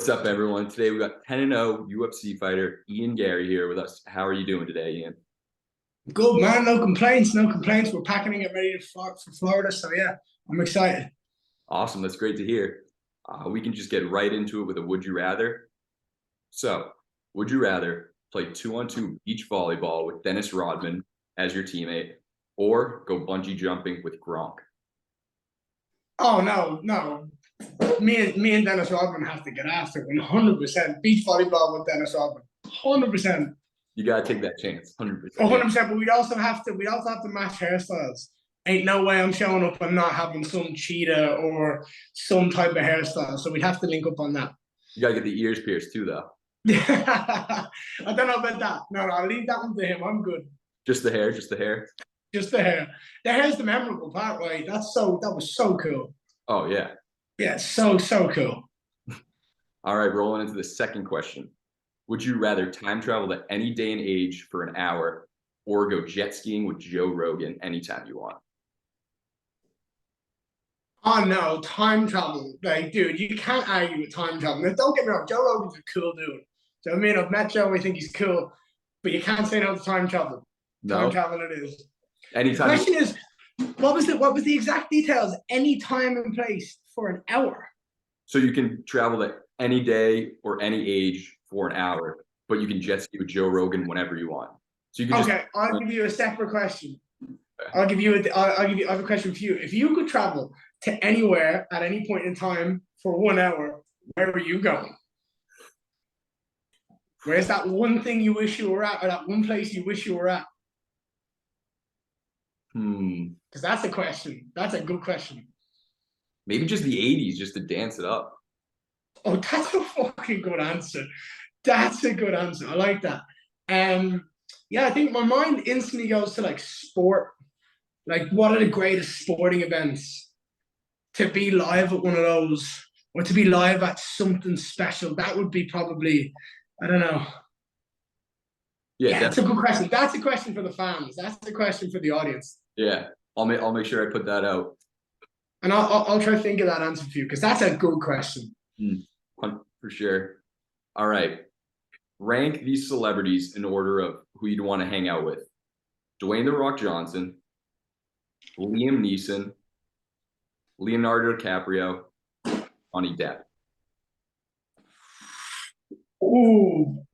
What's up, everyone? Today we got 10-0 UFC fighter Ian Garry here with us. How are you doing today, Ian? Good, man. No complaints. No complaints. We're packing and getting ready for Florida. So, yeah, I'm excited. Awesome. That's great to hear. We can just get right into it with a would you rather. So, would you rather play 2-on-2 beach volleyball with Dennis Rodman as your teammate or go bungee jumping with Gronk? Oh, no. Me and Dennis Rodman have to get after it 100%. Beach volleyball with Dennis Rodman. 100%. You got to take that chance. 100%. 100%. But we'd also have to match hairstyles. Ain't no way I'm showing up and not having some cheetah or some type of hairstyle. So we'd have to link up on that. You got to get the ears pierced too, though. I don't know about that. No, I'll leave that one to him. I'm good. Just the hair, just the hair. Just the hair. The hair's the memorable part, right? That was so cool. Oh, yeah. Yeah, so cool. All right, rolling into the second question. Would you rather time travel to any day and age for an hour or go jet skiing with Joe Rogan anytime you want? Oh no, time travel. Like, dude, you can't argue with time travel. Now, don't get me wrong, Joe Rogan's a cool dude. So I mean, I've met Joe, I think he's cool, but you can't say no to time travel. Time No? travel it is. The Anytime. question is, what was the exact details? Any time and place for an hour. So you can travel to any day or any age for an hour, but you can jet ski with Joe Rogan whenever you want. So you can Okay, I'll give you a separate question. I have a question for you. If you could travel to anywhere at any point in time for 1 hour, where are you going? Where's that one thing you wish you were at, or that one place you wish you were at? Because that's a question. That's a good question. Maybe just the 80s just to dance it up. Oh, that's a fucking good answer. That's a good answer. I like that. Yeah, I think my mind instantly goes to like sport. Like, what are the greatest sporting events? To be live at one of those, or to be live at something special, that would be probably, I don't know. Yeah, Yeah, that's a good question. That's a question for the fans. That's a question for the audience. yeah. I'll make sure I put that out. And I'll try to think of that answer for you, because that's a good question. For sure. All right. Rank these celebrities in order of who you'd want to hang out with. Dwayne "The Rock" Johnson, Liam Neeson, Leonardo DiCaprio, Johnny Depp. Ooh,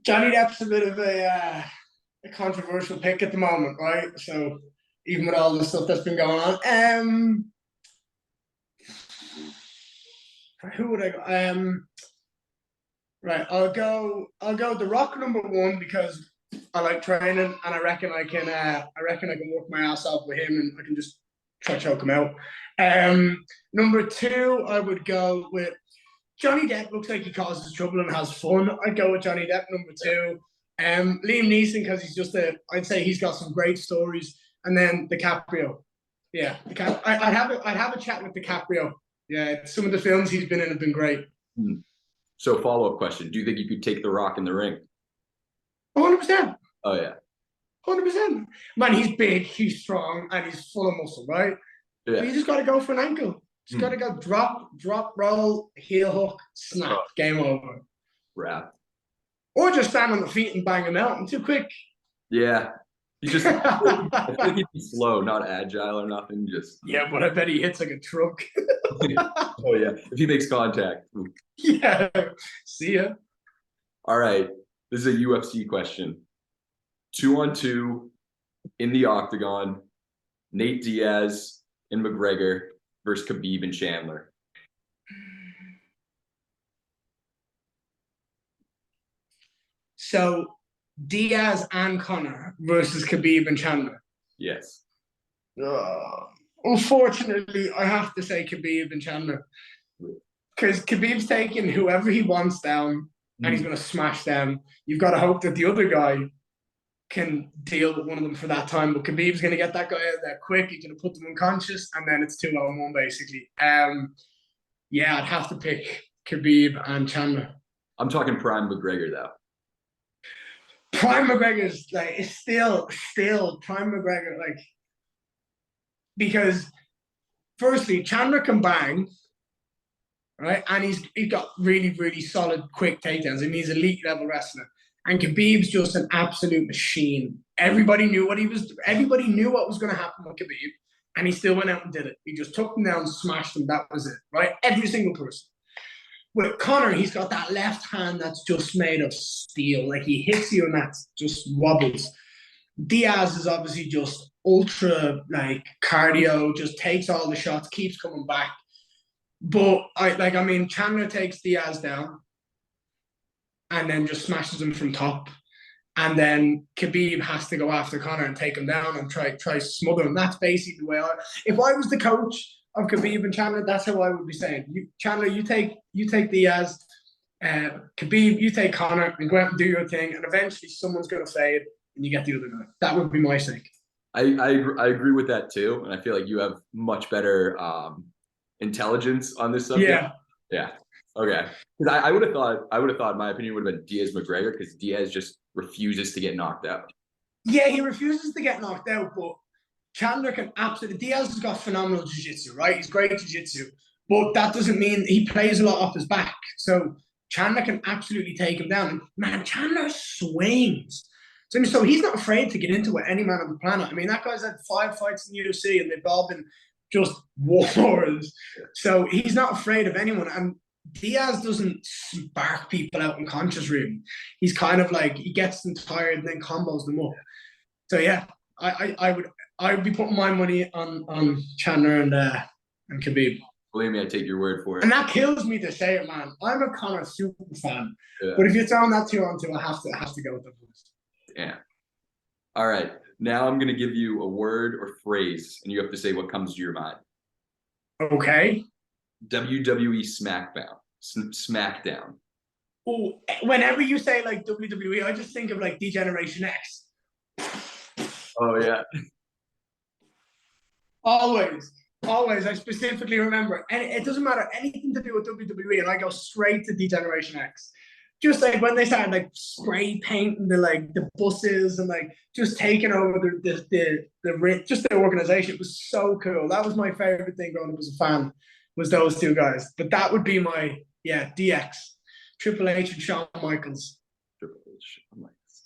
Johnny Depp's a bit of a controversial pick at the moment, right? So even with all the stuff that's been going on, who would I go? Right, I'll go The Rock number one, because I like training and I reckon I can work my ass off with him and I can just try to choke him out. Number two, I would go with Johnny Depp. Looks like he causes trouble and has fun. I'd go with Johnny Depp number two. Liam Neeson, because I'd say he's got some great stories. And then DiCaprio. Yeah, I'd have a chat with DiCaprio. Yeah, some of the films he's been in have been great. So follow-up question. Do you think you could take The Rock in the ring? 100%. Oh, yeah. 100%. Man, he's big, he's strong, and he's full of muscle, right? Yeah. But you just got to go for an ankle. Just got to go drop, roll, heel hook, snap, game over. Wrap. Or just stand on the feet and bang him out. I'm too quick. Yeah. I think he'd be slow, not agile or nothing. Just yeah, but I bet he hits like a truck. Oh, yeah. If he makes contact. Yeah. See ya. All right. This is a UFC question. 2-on-2 in the octagon. Nate Diaz and McGregor versus Khabib and Chandler. So Diaz and Connor versus Khabib and Chandler. Yes. Unfortunately, I have to say Khabib and Chandler. Because Khabib's taking whoever he wants down and he's going to smash them. You've got to hope that the other guy can deal with one of them for that time. But Khabib's going to get that guy out there quick. He's going to put them unconscious, and then it's 2-on-1 basically. Yeah, I'd have to pick Khabib and Chandler. I'm talking prime McGregor, though. Prime McGregor's like, it's still Prime McGregor, like, because firstly, Chandler can bang. right? And he's got really, really solid, quick takedowns. I mean, he's elite level wrestler. And Khabib's just an absolute machine. Everybody knew what was going to happen with Khabib, and he still went out and did it. He just took them down, smashed them. That was it, right? Every single person. With Conor, he's got that left hand that's just made of steel. Like, he hits you and that just wobbles. Diaz is obviously just ultra, like, cardio, just takes all the shots, keeps coming back. But Chandler takes Diaz down and then just smashes him from top. And then Khabib has to go after Conor and take him down and try to smother him. That's basically the way if I was the coach of Khabib and Chandler, that's how I would be saying. Chandler, you take Diaz, Khabib, you take Conor, and go out and do your thing, and eventually someone's going to fade and you get the other guy. That would be my take. I agree with that too, and I feel like you have much better intelligence on this subject. Yeah. Okay. Because I would have thought, in my opinion, would have been Diaz McGregor, because Diaz just refuses to get knocked out. Yeah, he refuses to get knocked out, but Chandler can absolutely. Diaz has got phenomenal jiu-jitsu, right? He's great jiu-jitsu, but that doesn't mean he plays a lot off his back. So Chandler can absolutely take him down. And man, Chandler swings. So he's not afraid to get into it, any man on the planet. I mean, that guy's had 5 fights in the UFC, and they've all been just wars. So he's not afraid of anyone. And Diaz doesn't spark people out unconscious, really. He's kind of like, he gets them tired and then combos them up. So yeah, I would be putting my money on Chandler and Khabib. Believe me, I take your word for it. And that kills me to say it, man. I'm a Conor super fan, but if you're throwing that 2-on-2, I have to go with the first. Yeah. All right. Now I'm gonna give you a word or phrase, and you have to say what comes to your mind. Okay. WWE SmackDown. Oh, whenever you say like WWE, I just think of like D-Generation X. Oh yeah. Always. I specifically remember, and it doesn't matter anything to do with WWE, and I go straight to D-Generation X. Just like when they started like spray painting the buses and like just taking over the organization. It was so cool. That was my favorite thing growing up as a fan, was those two guys. But that would be my DX, Triple H and Shawn Michaels. Triple H, Shawn Michaels.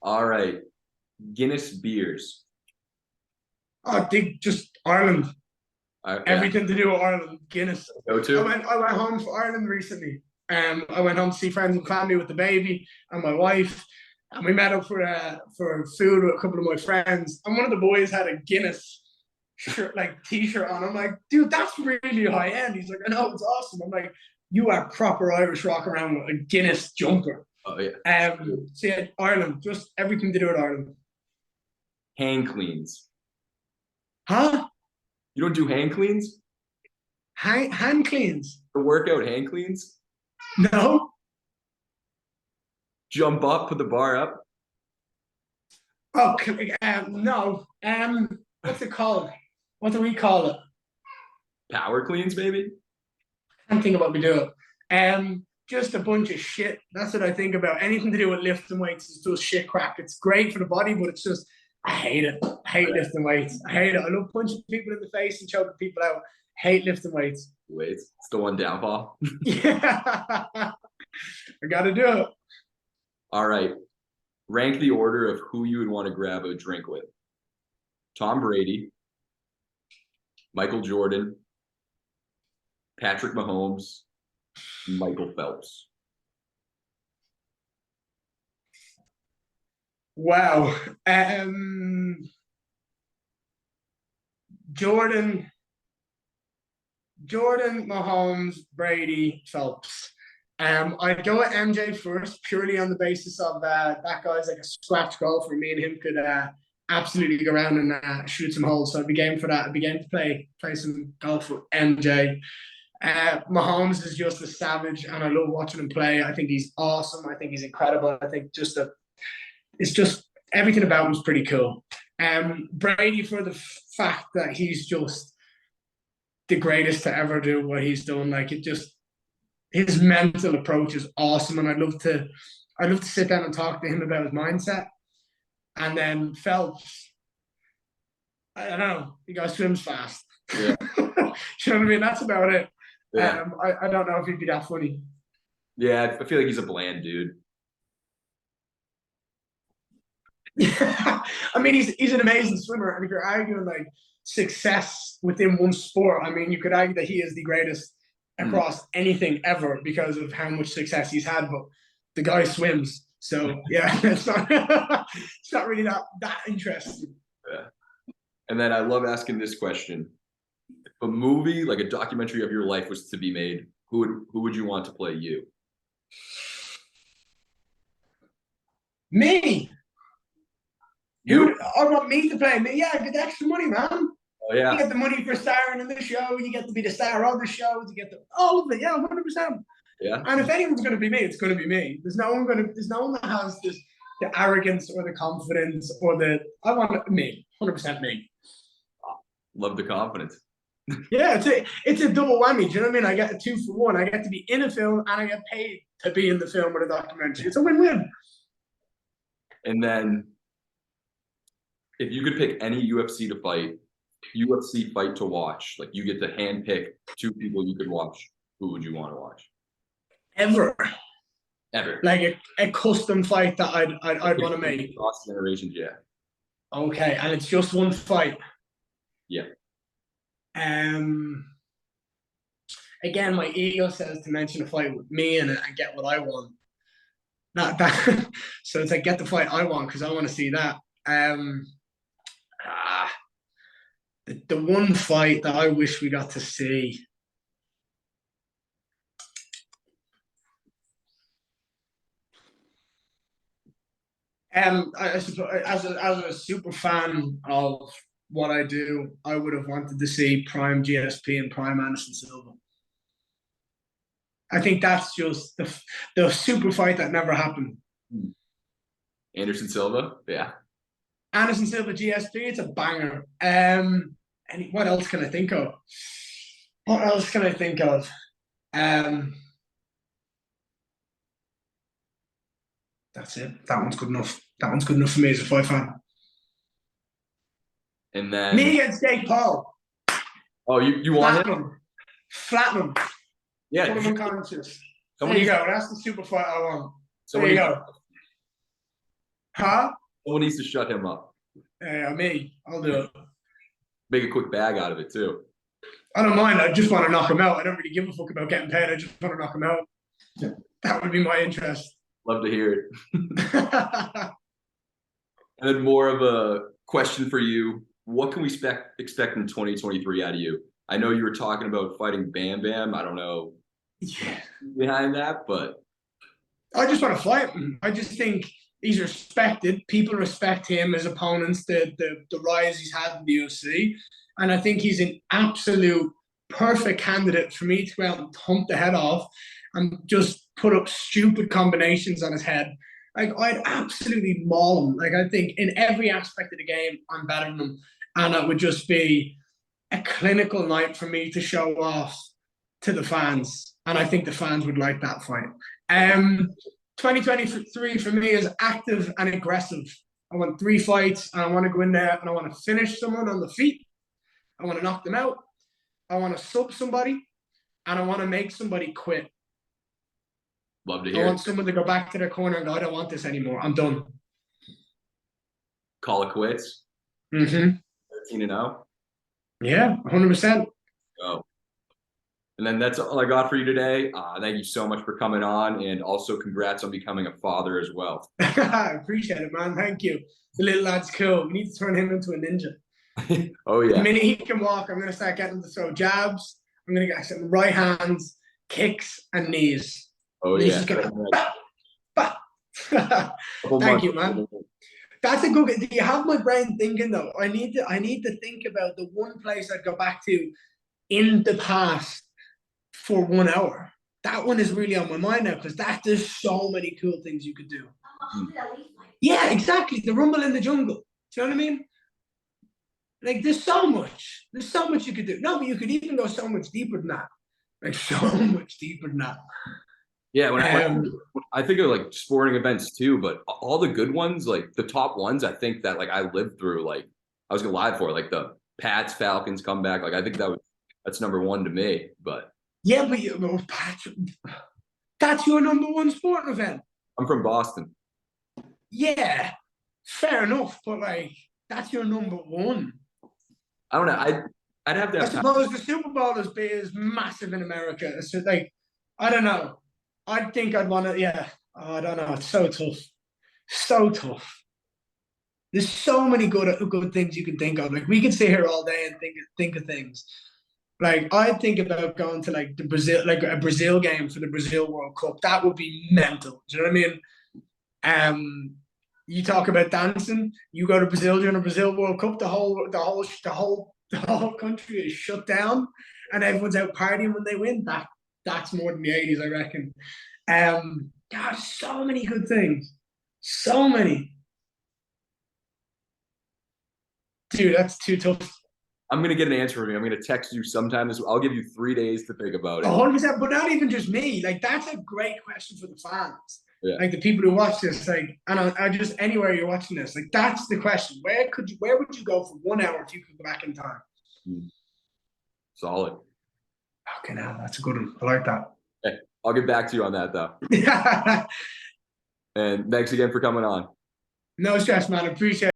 All right, Guinness beers. Oh, just Ireland. Everything to do with Ireland. Guinness. Go to. I went home for Ireland recently. I went home to see friends and family with the baby and my wife, and we met up for food with a couple of my friends. And one of the boys had a Guinness shirt, like T-shirt on. I'm like, dude, that's really high end. He's like, I know, it's awesome. I'm like, you are proper Irish rock around with a Guinness jumper. Oh yeah. So yeah, Ireland, just everything to do with Ireland. Hand cleans. Huh? You don't do hand cleans? Hand cleans. The workout hand cleans? No. Jump up, put the bar up. Oh, no. What's it called? What do we call it? Power cleans, maybe? I can't think of what we do. Just a bunch of shit. That's what I think about. Anything to do with lifting weights is just shit crap. It's great for the body, but it's just, I hate it. I hate lifting weights. I hate it. I love punching people in the face and choking people out. I hate lifting weights. Weights. It's the one downfall. Yeah. I got to do it. All right. Rank the order of who you would want to grab a drink with. Tom Brady, Michael Jordan, Patrick Mahomes, Michael Phelps. Wow. Jordan, Mahomes, Brady, Phelps. I'd go with MJ first, purely on the basis of that guy's like a scratch golfer. Me and him could absolutely go around and shoot some holes. So I'd be game for that. I'd be game to play some golf with MJ. Mahomes is just a savage, and I love watching him play. I think he's awesome. I think he's incredible. I think it's just everything about him is pretty cool. Brady, for the fact that he's just the greatest to ever do what he's done. Like, his mental approach is awesome, and I'd love to sit down and talk to him about his mindset. And then Phelps, I don't know, the guy swims fast. Yeah. You know what I mean? That's about it. Yeah. I don't know if he'd be that funny. Yeah, I feel like he's a bland dude. I mean, he's an amazing swimmer, and if you're arguing like success within one sport, I mean, you could argue that he is the greatest across anything ever because of how much success he's had. But the guy swims, so yeah, it's not really that interesting. Yeah. And then I love asking this question. If a movie, like a documentary of your life was to be made, who would you want to play you? Me? You? I want me to play me. Yeah, I get the extra money, man. Oh You yeah. get the money for starring in the show. You get to be the star of the show. You get all of it. Yeah, 100%. Yeah. And if anyone's going to be me, it's going to be me. There's no one that has the arrogance or the confidence or the. I want me, 100% me. Love the confidence. Yeah, it's a double whammy. Do you know what I mean? I get a 2-for-1. I get to be in a film and I get paid to be in the film or the documentary. It's a win-win. And then, if you could pick any UFC fight to watch, like you get to handpick 2 people you could watch, who would you want to watch? Ever. Like a custom fight that I'd want to make. Cross generations, yeah. Okay, and it's just one fight. Yeah. Again, my ego says to mention a fight with me and I get what I want. Not that. So it's like get the fight I want because I want to see that. The one fight that I wish we got to see. I suppose, as a super fan of what I do, I would have wanted to see Prime GSP and Prime Anderson Silva. I think that's just the super fight that never happened. Anderson Silva, yeah. Anderson Silva GSP, it's a banger. And what else can I think of? That's it. That one's good enough. That one's good enough for me as a fight fan. And then me against Jake Paul. Oh, you want him? Flatten him. Yeah. Put him unconscious. There you go. That's the super fight I want. There you go. Huh? Someone needs to shut him up. Yeah, me. I'll do it. Make a quick bag out of it too. I don't mind. I just want to knock him out. I don't really give a fuck about getting paid. I just want to knock him out. That would be my interest. Love to hear it. And then more of a question for you. What can we expect in 2023 out of you? I know you were talking about fighting Bam Bam. I don't know behind that, but I just want to fight him. I just think he's respected. People respect him as opponents, the rise he's had in the UFC. And I think he's an absolute perfect candidate for me to go out and thump the head off and just put up stupid combinations on his head. Like, I'd absolutely maul him. Like, I think in every aspect of the game, I'm better than him. And it would just be a clinical night for me to show off to the fans. And I think the fans would like that fight. 2023 for me is active and aggressive. I want 3 fights, and I want to go in there and I want to finish someone on the feet. I want to knock them out. I want to sub somebody, and I want to make somebody quit. Love to hear. I want someone to go back to their corner and go, I don't want this anymore. I'm done. Call it quits. 13-0. Yeah, 100%. Oh. And then that's all I got for you today. Thank you so much for coming on, and also congrats on becoming a father as well. I appreciate it, man. Thank you. The little lad's cool. We need to turn him into a ninja. Oh, yeah. The minute he can walk, I'm going to start getting him to throw jabs. I'm going to get some right hands, kicks, and knees. Oh, yeah. Thank you, man. That's a good. Do you have my brain thinking though? I need to think about the one place I'd go back to in the past for 1 hour. That one is really on my mind now because there's so many cool things you could do. Yeah, exactly. The Rumble in the Jungle. Do you know what I mean? Like, there's so much you could do. No, but you could even go so much deeper than that. Like, so much deeper than that. Yeah, when I think of like sporting events too, but all the good ones, like the top ones, I think that like I lived through, like I was alive for, like the Pats Falcons comeback. Like I think that's number 1 to me. But Yeah, but that's your number one sporting event. I'm from Boston. Yeah, fair enough, but like that's your number one. I don't know. I'd have to I have time. suppose the Super Bowl is massive in America. It's just like I don't know. I think I'd want to. Yeah, I don't know. It's so tough, so tough. There's so many good things you can think of. Like we could sit here all day and think of things. Like I think about going to like the Brazil, like a Brazil game for the Brazil World Cup. That would be mental. Do you know what I mean? You talk about dancing. You go to Brazil during the Brazil World Cup. The whole country is shut down, and everyone's out partying when they win. That's more than the '80s, I reckon. God, so many good things. So many. Dude, that's too tough. I'm gonna get an answer from you. I'm gonna text you sometime this. I'll give you 3 days to think about it. 100%, but not even just me. Like that's a great question for the fans. Yeah. Like the people who watch this, like, and I just anywhere you're watching this, like that's the question. Where would you go for 1 hour if you could go back in time? Solid. Okay, now that's a good one. I like that. Okay. I'll get back to you on that though. Yeah. And thanks again for coming on. No stress, man. Appreciate it.